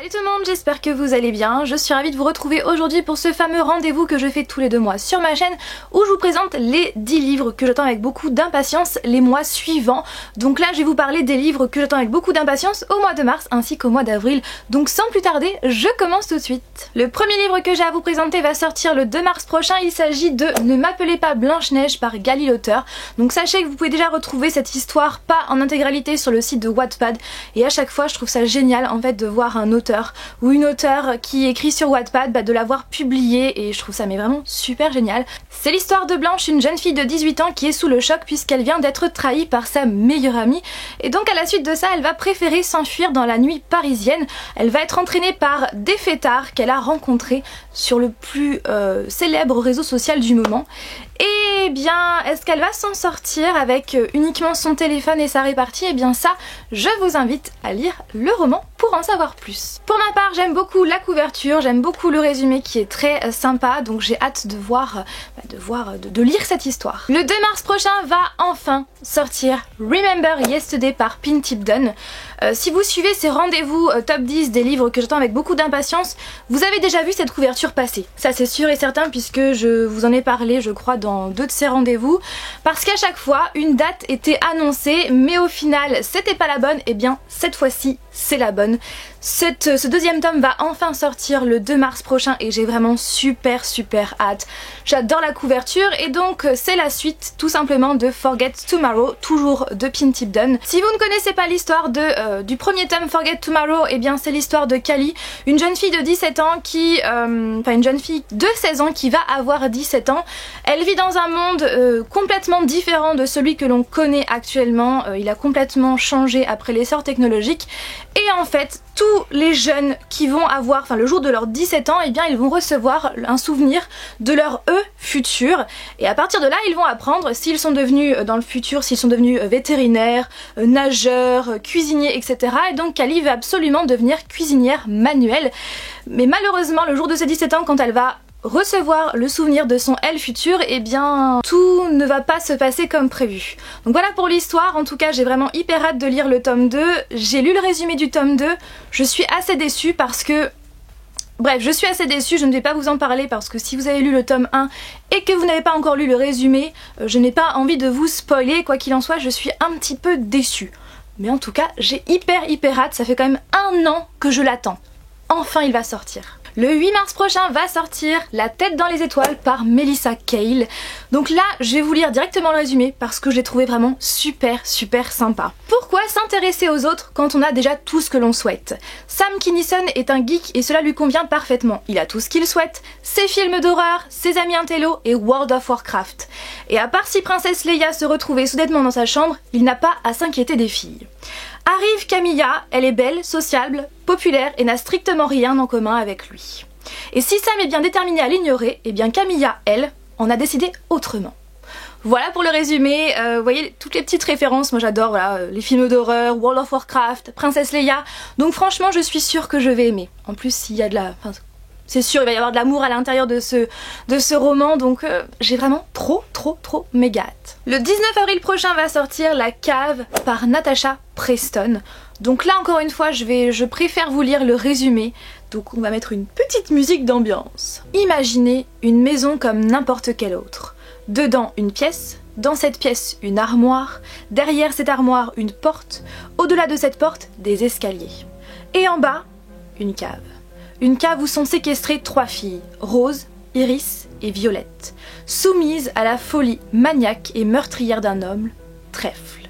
Salut tout le monde, j'espère que vous allez bien. Je suis ravie de vous retrouver aujourd'hui pour ce fameux rendez-vous que je fais tous les 2 mois sur ma chaîne où je vous présente les 10 livres que j'attends avec beaucoup d'impatience les mois suivants. Donc là je vais vous parler des livres que j'attends avec beaucoup d'impatience au mois de mars ainsi qu'au mois d'avril. Donc sans plus tarder, je commence tout de suite. Le premier livre que j'ai à vous présenter va sortir le 2 mars prochain. Il s'agit de Ne m'appelez pas Blanche-Neige par Gali l'auteur. Donc sachez que vous pouvez déjà retrouver cette histoire pas en intégralité sur le site de Wattpad. Et à chaque fois je trouve ça génial en fait de voir un auteur ou une auteure qui écrit sur Wattpad, de l'avoir publié, et je trouve ça mais vraiment super génial. C'est l'histoire de Blanche, une jeune fille de 18 ans qui est sous le choc puisqu'elle vient d'être trahie par sa meilleure amie, et donc à la suite de ça elle va préférer s'enfuir dans la nuit parisienne. Elle va être entraînée par des fêtards qu'elle a rencontrés sur le plus célèbre réseau social du moment. Et bien, est-ce qu'elle va s'en sortir avec uniquement son téléphone et sa répartie? Et bien ça, je vous invite à lire le roman pour en savoir plus. Pour ma part, j'aime beaucoup la couverture, j'aime beaucoup le résumé qui est très sympa, donc j'ai hâte de lire cette histoire. Le 2 mars prochain va enfin sortir Remember Yesterday par Pin Tip Dunn. Si vous suivez ces rendez-vous top 10 des livres que j'attends avec beaucoup d'impatience, vous avez déjà vu cette couverture passer. Ça c'est sûr et certain puisque je vous en ai parlé je crois dans 2 de ces rendez-vous, parce qu'à chaque fois une date était annoncée mais au final c'était pas la bonne. Et bien cette fois-ci c'est la bonne. Ce deuxième tome va enfin sortir le 2 mars prochain et j'ai vraiment super hâte. J'adore la couverture et donc c'est la suite tout simplement de Forget Tomorrow, toujours de Pin Tip Dunn. Si vous ne connaissez pas l'histoire du premier tome Forget Tomorrow, et bien c'est l'histoire de Callie, une jeune fille de 17 ans qui, une jeune fille de 16 ans qui va avoir 17 ans. Elle vit dans un monde complètement différent de celui que l'on connaît actuellement. Il a complètement changé après l'essor technologique. Et en fait, tous les jeunes qui vont avoir, le jour de leurs 17 ans, et bien ils vont recevoir un souvenir de leur eux futur. Et à partir de là, ils vont apprendre s'ils sont devenus dans le futur, s'ils sont devenus vétérinaires, nageurs, cuisiniers, etc. Et donc Callie va absolument devenir cuisinière manuelle. Mais malheureusement, le jour de ses 17 ans, quand elle va recevoir le souvenir de son elle futur, et bien tout ne va pas se passer comme prévu. Donc voilà pour l'histoire. En tout cas j'ai vraiment hyper hâte de lire le tome 2. J'ai lu le résumé du tome 2, je suis assez déçue parce que... Bref, je suis assez déçue, je ne vais pas vous en parler parce que si vous avez lu le tome 1 et que vous n'avez pas encore lu le résumé, je n'ai pas envie de vous spoiler. Quoi qu'il en soit, je suis un petit peu déçue. Mais en tout cas, j'ai hyper hâte, ça fait quand même 1 an que je l'attends. Enfin il va sortir. Le 8 mars prochain va sortir La tête dans les étoiles par Melissa Cale. Donc là, je vais vous lire directement le résumé parce que je l'ai trouvé vraiment super sympa. Pourquoi s'intéresser aux autres quand on a déjà tout ce que l'on souhaite? Sam Kinison est un geek et cela lui convient parfaitement. Il a tout ce qu'il souhaite, ses films d'horreur, ses amis intello et World of Warcraft. Et à part si Princesse Leia se retrouvait soudainement dans sa chambre, il n'a pas à s'inquiéter des filles. Arrive Camilla, elle est belle, sociable, populaire et n'a strictement rien en commun avec lui. Et si Sam est bien déterminé à l'ignorer, et bien Camilla, elle, en a décidé autrement. Voilà pour le résumé. Vous voyez toutes les petites références, moi j'adore, les films d'horreur, World of Warcraft, Princesse Leia. Donc franchement je suis sûre que je vais aimer. En plus s'il y a de la... c'est sûr, il va y avoir de l'amour à l'intérieur de ce roman, donc j'ai vraiment trop méga hâte. Le 19 avril prochain va sortir La cave par Natasha Preston. Donc là encore une fois, je préfère vous lire le résumé, donc on va mettre une petite musique d'ambiance. Imaginez une maison comme n'importe quelle autre. Dedans une pièce, dans cette pièce une armoire, derrière cette armoire une porte, au-delà de cette porte des escaliers. Et en bas, une cave. Une cave où sont séquestrées 3 filles, Rose, Iris et Violette, soumises à la folie maniaque et meurtrière d'un homme, Trèfle.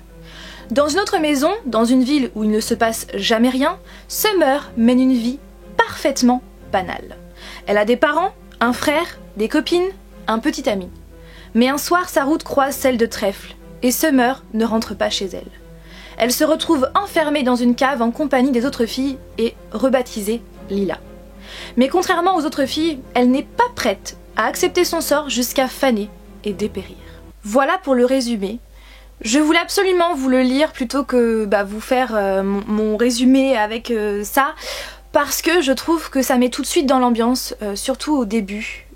Dans une autre maison, dans une ville où il ne se passe jamais rien, Summer mène une vie parfaitement banale. Elle a des parents, un frère, des copines, un petit ami. Mais un soir, sa route croise celle de Trèfle, et Summer ne rentre pas chez elle. Elle se retrouve enfermée dans une cave en compagnie des autres filles et rebaptisée Lila. Mais contrairement aux autres filles, elle n'est pas prête à accepter son sort jusqu'à faner et dépérir. Voilà pour le résumé. Je voulais absolument vous le lire plutôt que vous faire mon résumé avec ça, parce que je trouve que ça met tout de suite dans l'ambiance, surtout au début.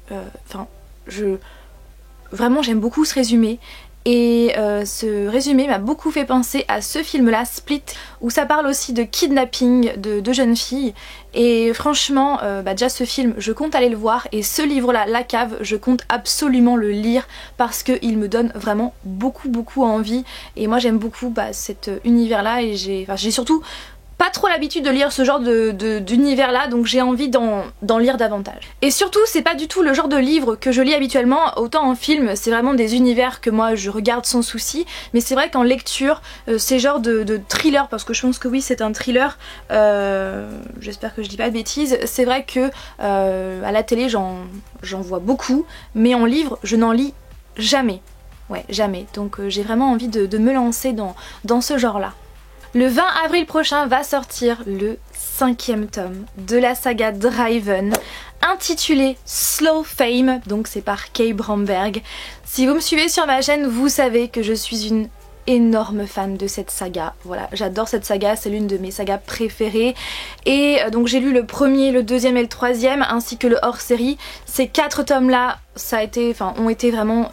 Vraiment j'aime beaucoup ce résumé. et ce résumé m'a beaucoup fait penser à ce film là, Split, où ça parle aussi de kidnapping de jeunes filles. Et franchement, déjà ce film, je compte aller le voir, et ce livre là, La Cave, je compte absolument le lire parce qu'il me donne vraiment beaucoup envie. Et moi j'aime beaucoup cet univers là, et j'ai surtout pas trop l'habitude de lire ce genre d'univers là, donc j'ai envie d'en lire davantage. Et surtout c'est pas du tout le genre de livre que je lis habituellement, autant en film c'est vraiment des univers que moi je regarde sans souci, mais c'est vrai qu'en lecture c'est genre de thriller, parce que je pense que oui c'est un thriller, j'espère que je dis pas de bêtises, c'est vrai que à la télé j'en vois beaucoup, mais en livre je n'en lis jamais, ouais jamais, donc j'ai vraiment envie de me lancer dans ce genre là. Le 20 avril prochain va sortir le 5e tome de la saga Driven, intitulé Slow Fame, donc c'est par Kay Bromberg. Si vous me suivez sur ma chaîne, vous savez que je suis une énorme fan de cette saga. Voilà, j'adore cette saga, c'est l'une de mes sagas préférées. Et donc j'ai lu le premier, le deuxième et le troisième, ainsi que le hors-série. Ces 4 tomes là ont été vraiment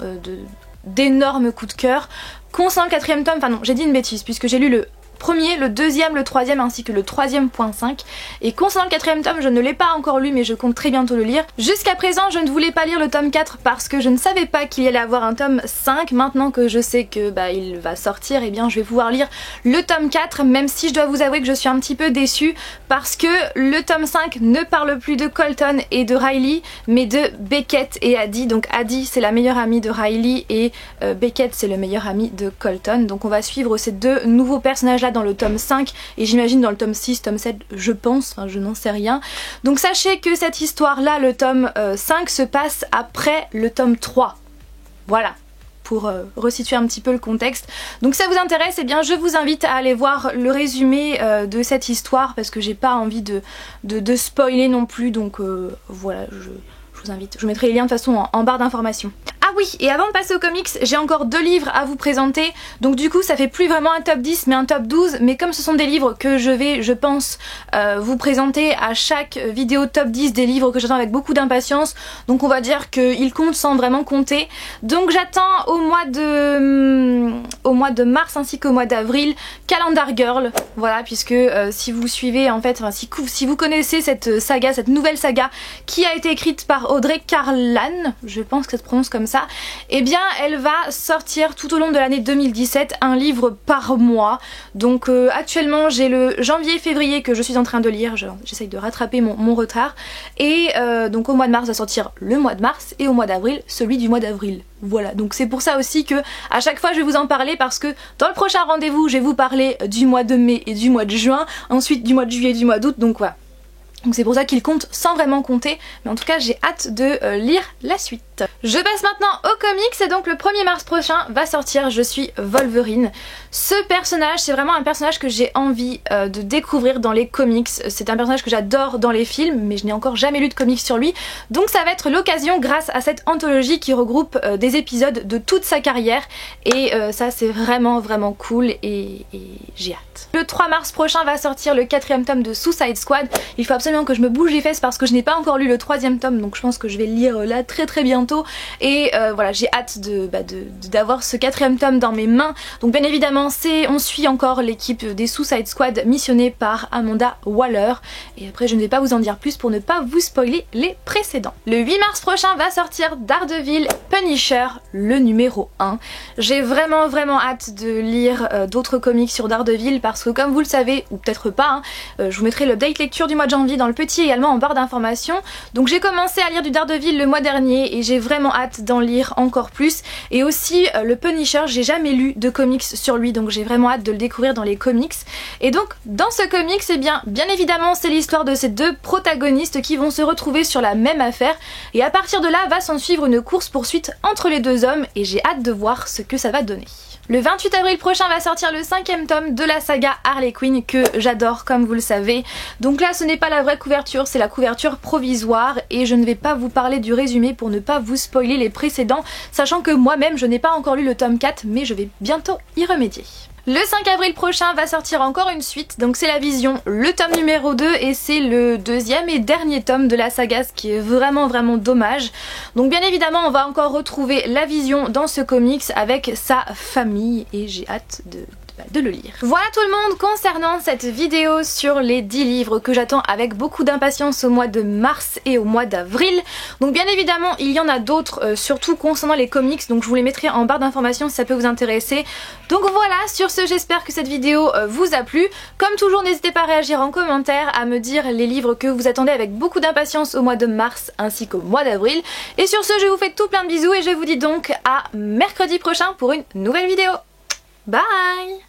d'énormes coups de cœur. Concernant le 4e tome, non, j'ai dit une bêtise, puisque j'ai lu le premier, le deuxième, le troisième ainsi que le 3e.5, et concernant le 4e tome je ne l'ai pas encore lu mais je compte très bientôt le lire. Jusqu'à présent je ne voulais pas lire le tome 4 parce que je ne savais pas qu'il y allait avoir un tome 5. Maintenant que je sais que il va sortir, et bien je vais pouvoir lire le tome 4, même si je dois vous avouer que je suis un petit peu déçue parce que le tome 5 ne parle plus de Colton et de Riley mais de Beckett et Addie. Donc Addie c'est la meilleure amie de Riley et Beckett c'est le meilleur ami de Colton, donc on va suivre ces deux nouveaux personnages là dans le tome 5 et j'imagine dans le tome 6, tome 7 je pense, je n'en sais rien. Donc sachez que cette histoire là, le tome 5 se passe après le tome 3. Voilà, pour resituer un petit peu le contexte. Donc si ça vous intéresse, eh bien je vous invite à aller voir le résumé de cette histoire parce que j'ai pas envie de spoiler non plus, donc voilà, je vous invite. Je vous mettrai les liens de toute façon en barre d'informations. Ah oui, et avant de passer aux comics, j'ai encore 2 livres à vous présenter, donc du coup ça fait plus vraiment un top 10 mais un top 12, mais comme ce sont des livres que je vais, je pense, vous présenter à chaque vidéo top 10, des livres que j'attends avec beaucoup d'impatience, donc on va dire qu'ils comptent sans vraiment compter. Donc j'attends au mois de mars ainsi qu'au mois d'avril Calendar Girl, voilà, puisque si vous suivez en fait, si vous connaissez cette saga, cette nouvelle saga qui a été écrite par Audrey Carlan, je pense que ça se prononce comme ça, et bien elle va sortir tout au long de l'année 2017 un livre par mois. Donc actuellement j'ai le janvier-février que je suis en train de lire, j'essaye de rattraper mon retard, et donc au mois de mars va sortir le mois de mars et au mois d'avril celui du mois d'avril. Voilà, donc c'est pour ça aussi que à chaque fois je vais vous en parler, parce que dans le prochain rendez-vous je vais vous parler du mois de mai et du mois de juin, ensuite du mois de juillet et du mois d'août, donc voilà. Donc c'est pour ça qu'il compte sans vraiment compter, mais en tout cas j'ai hâte de lire la suite. Je passe maintenant aux comics, et donc le 1er mars prochain va sortir Je suis Wolverine. Ce personnage, c'est vraiment un personnage que j'ai envie de découvrir dans les comics. C'est un personnage que j'adore dans les films, mais je n'ai encore jamais lu de comics sur lui. Donc ça va être l'occasion grâce à cette anthologie qui regroupe des épisodes de toute sa carrière. Et ça c'est vraiment cool, et j'ai hâte. Le 3 mars prochain va sortir le 4e tome de Suicide Squad. Il faut absolument que je me bouge les fesses parce que je n'ai pas encore lu le 3e tome, donc je pense que je vais le lire là très bientôt. Et voilà, j'ai hâte d'avoir ce 4e tome dans mes mains. Donc bien évidemment on suit encore l'équipe des Suicide Squad missionnée par Amanda Waller, et après je ne vais pas vous en dire plus pour ne pas vous spoiler les précédents. Le 8 mars prochain va sortir Daredevil Punisher, le numéro 1. J'ai vraiment hâte de lire d'autres comics sur Daredevil, parce que comme vous le savez, ou peut-être pas, je vous mettrai le date lecture du mois de janvier dans le petit également en barre d'informations. Donc j'ai commencé à lire du Daredevil le mois dernier et j'ai vraiment hâte d'en lire encore plus. Et aussi le Punisher, j'ai jamais lu de comics sur lui, donc j'ai vraiment hâte de le découvrir dans les comics. Et donc dans ce comics, eh bien évidemment c'est l'histoire de ces deux protagonistes qui vont se retrouver sur la même affaire, et à partir de là va s'en suivre une course poursuite entre les deux hommes, et j'ai hâte de voir ce que ça va donner. Le 28 avril prochain va sortir le 5e tome de la saga Harley Quinn, que j'adore comme vous le savez. Donc là ce n'est pas la vraie couverture, c'est la couverture provisoire, et je ne vais pas vous parler du résumé pour ne pas vous spoiler les précédents, sachant que moi-même je n'ai pas encore lu le tome 4, mais je vais bientôt y remédier. Le 5 avril prochain va sortir encore une suite, donc c'est La Vision, le tome numéro 2 et c'est le deuxième et dernier tome de la saga, ce qui est vraiment dommage. Donc bien évidemment on va encore retrouver La Vision dans ce comics avec sa famille et j'ai hâte de le lire. Voilà tout le monde concernant cette vidéo sur les 10 livres que j'attends avec beaucoup d'impatience au mois de mars et au mois d'avril. Donc bien évidemment il y en a d'autres, surtout concernant les comics, donc je vous les mettrai en barre d'informations si ça peut vous intéresser. Donc voilà, sur ce j'espère que cette vidéo vous a plu. Comme toujours n'hésitez pas à réagir en commentaire, à me dire les livres que vous attendez avec beaucoup d'impatience au mois de mars ainsi qu'au mois d'avril. Et sur ce je vous fais tout plein de bisous et je vous dis donc à mercredi prochain pour une nouvelle vidéo. Bye!